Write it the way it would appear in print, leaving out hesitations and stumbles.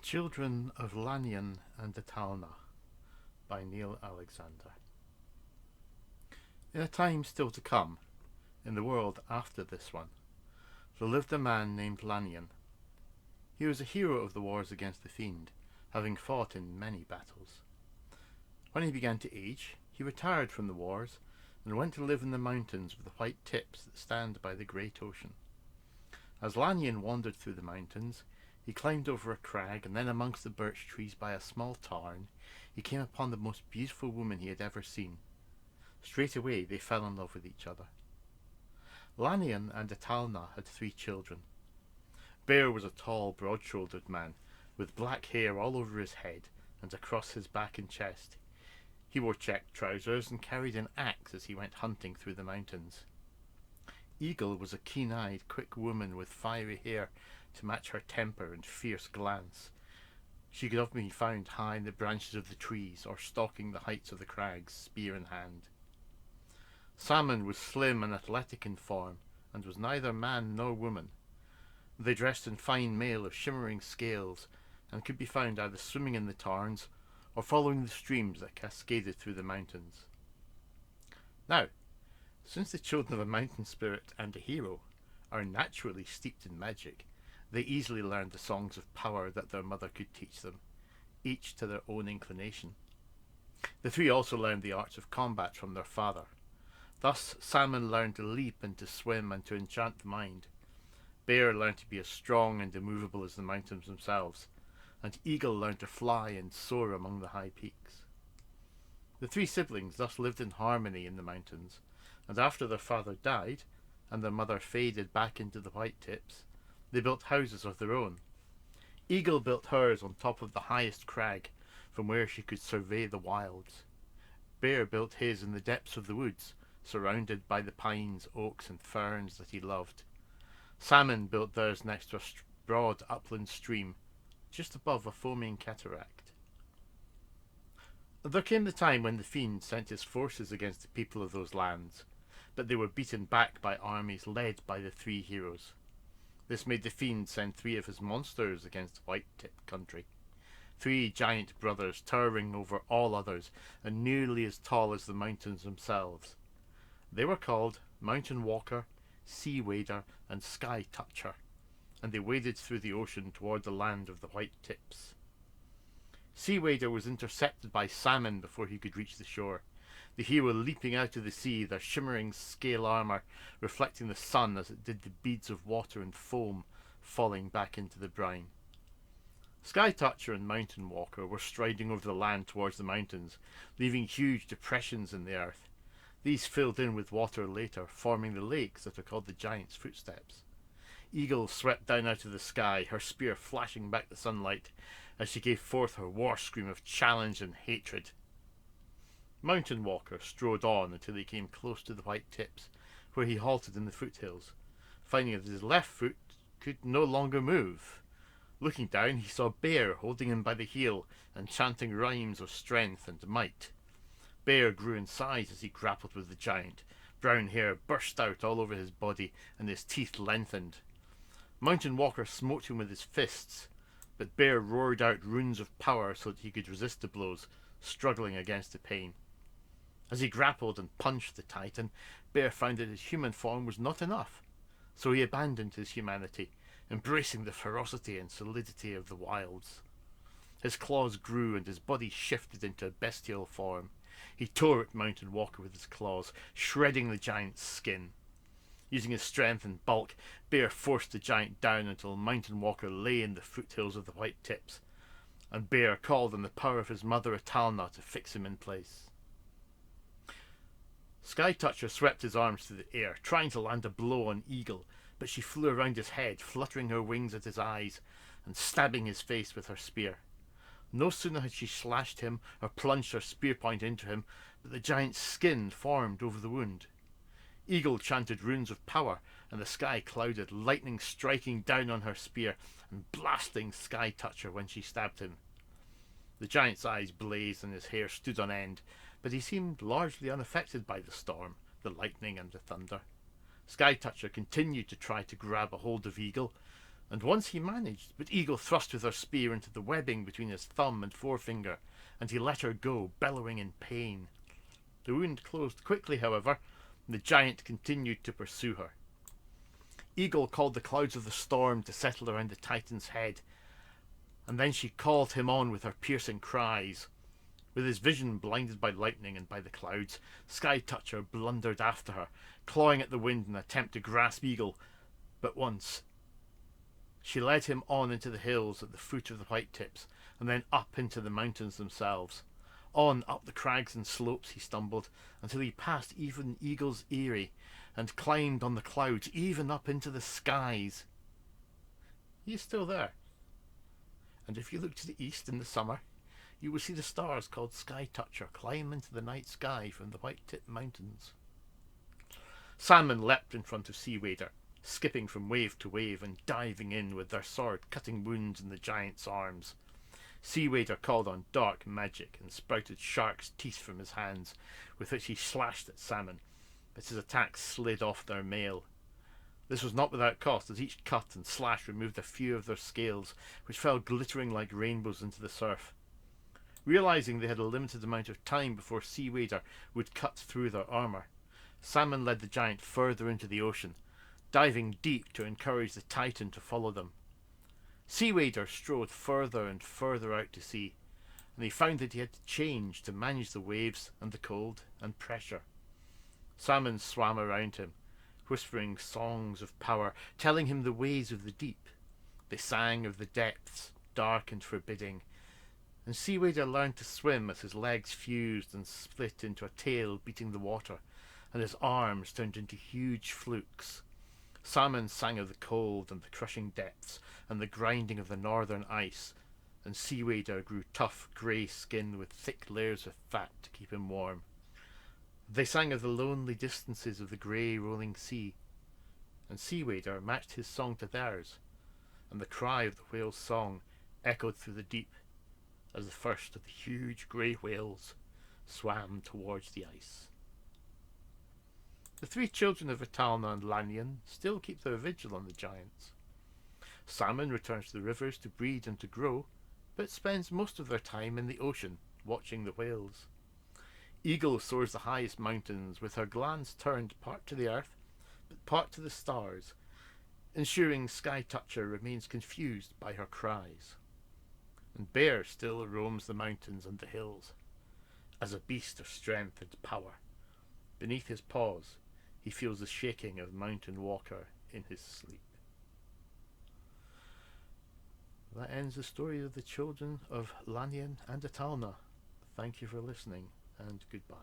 Children of Lannion and Etalnaa by Neil Alexander. In a time still to come, in the world after this one, there lived a man named Lannion. He was a hero of the wars against the Fiend, having fought in many battles. When he began to age, he retired from the wars and went to live in the mountains with the white tips that stand by the great ocean. As Lannion wandered through the mountains, he climbed over a crag, and then amongst the birch trees by a small tarn he came upon the most beautiful woman he had ever seen. Straight away they fell in love with each other. Lannion and Etalnaa had 3 children. Bear was a tall, broad-shouldered man, with black hair all over his head and across his back and chest. He wore checked trousers and carried an axe as he went hunting through the mountains. Eagle was a keen-eyed, quick woman with fiery hair to match her temper and fierce glance. She could often be found high in the branches of the trees or stalking the heights of the crags, spear in hand. Salmon was slim and athletic in form, and was neither man nor woman. They dressed in fine mail of shimmering scales, and could be found either swimming in the tarns or following the streams that cascaded through the mountains. Now, since the children of a mountain spirit and a hero are naturally steeped in magic, they easily learned the songs of power that their mother could teach them, each to their own inclination. The 3 also learned the arts of combat from their father. Thus Salmon learned to leap and to swim and to enchant the mind. Bear learned to be as strong and immovable as the mountains themselves, and Eagle learned to fly and soar among the high peaks. The 3 siblings thus lived in harmony in the mountains, and after their father died, and their mother faded back into the white tips, they built houses of their own. Eagle built hers on top of the highest crag, from where she could survey the wilds. Bear built his in the depths of the woods, surrounded by the pines, oaks, and ferns that he loved. Salmon built theirs next to a broad upland stream, just above a foaming cataract. There came the time when the Fiend sent his forces against the people of those lands, but they were beaten back by armies led by the 3 heroes. This made the Fiend send 3 of his monsters against white-tipped country. 3 giant brothers towering over all others and nearly as tall as the mountains themselves. They were called Mountain Walker, Sea Wader, and Skytoucher, and they waded through the ocean toward the land of the white tips. Sea Wader was intercepted by Salmon before he could reach the shore, the hero leaping out of the sea, their shimmering scale armour reflecting the sun as it did the beads of water and foam falling back into the brine. Skytoucher and Mountain Walker were striding over the land towards the mountains, leaving huge depressions in the earth. These filled in with water later, forming the lakes that are called the Giant's Footsteps. Eagle swept down out of the sky, her spear flashing back the sunlight as she gave forth her war scream of challenge and hatred. Mountain Walker strode on until he came close to the white tips, where he halted in the foothills, finding that his left foot could no longer move. Looking down, he saw Bear holding him by the heel and chanting rhymes of strength and might. Bear grew in size as he grappled with the giant. Brown hair burst out all over his body, and his teeth lengthened. Mountain Walker smote him with his fists, but Bear roared out runes of power so that he could resist the blows, struggling against the pain. As he grappled and punched the Titan, Bear found that his human form was not enough, so he abandoned his humanity, embracing the ferocity and solidity of the wilds. His claws grew and his body shifted into a bestial form. He tore at Mountain Walker with his claws, shredding the giant's skin. Using his strength and bulk, Bear forced the giant down until Mountain Walker lay in the foothills of the white tips, and Bear called on the power of his mother Etalnaa to fix him in place. Skytoucher swept his arms through the air, trying to land a blow on Eagle, but she flew around his head, fluttering her wings at his eyes and stabbing his face with her spear. No sooner had she slashed him or plunged her spear point into him, but the giant's skin formed over the wound. Eagle chanted runes of power, and the sky clouded, lightning striking down on her spear and blasting Skytoucher when she stabbed him. The giant's eyes blazed and his hair stood on end, but he seemed largely unaffected by the storm, the lightning and the thunder. Skytoucher continued to try to grab a hold of Eagle, And once he managed, but Eagle thrust with her spear into the webbing between his thumb and forefinger, and he let her go, bellowing in pain. The wound closed quickly, however, and the giant continued to pursue her. Eagle called the clouds of the storm to settle around the Titan's head, and then she called him on with her piercing cries. With his vision blinded by lightning and by the clouds, Skytoucher blundered after her, clawing at the wind in an attempt to grasp Eagle. But once she led him on into the hills at the foot of the White Tips, and then up into the mountains themselves. On up the crags and slopes he stumbled, until he passed even Eagle's eyrie, and climbed on the clouds, even up into the skies. He is still there, and if you look to the east in the summer, you will see the stars called Skytoucher climb into the night sky from the White Tip Mountains. Salmon leapt in front of Seawader, skipping from wave to wave and diving in with their sword cutting wounds in the giant's arms. Seawader called on dark magic and sprouted shark's teeth from his hands, with which he slashed at Salmon, but his attacks slid off their mail. This was not without cost, as each cut and slash removed a few of their scales, which fell glittering like rainbows into the surf. Realizing they had a limited amount of time before Seawader would cut through their armour, Salmon led the giant further into the ocean, diving deep to encourage the Titan to follow them. Seawader strode further and further out to sea, and he found that he had to change to manage the waves and the cold and pressure. Salmon swam around him, whispering songs of power, telling him the ways of the deep. They sang of the depths, dark and forbidding, and Seawader learned to swim as his legs fused and split into a tail beating the water, and his arms turned into huge flukes. Salmon sang of the cold and the crushing depths and the grinding of the northern ice, and Seawader grew tough grey skin with thick layers of fat to keep him warm. They sang of the lonely distances of the grey rolling sea, and Seawader matched his song to theirs, and the cry of the whale's song echoed through the deep as the first of the huge grey whales swam towards the ice. The three children of Etalnaa and Lannion still keep their vigil on the giants. Salmon returns to the rivers to breed and to grow, but spends most of their time in the ocean, watching the whales. Eagle soars the highest mountains, with her glance turned part to the earth, but part to the stars, ensuring Skytoucher remains confused by her cries. And Bear still roams the mountains and the hills, as a beast of strength and power. Beneath his paws, he feels the shaking of Mountain Walker in his sleep. That ends the story of the children of Lannion and Etalnaa. Thank you for listening, and goodbye.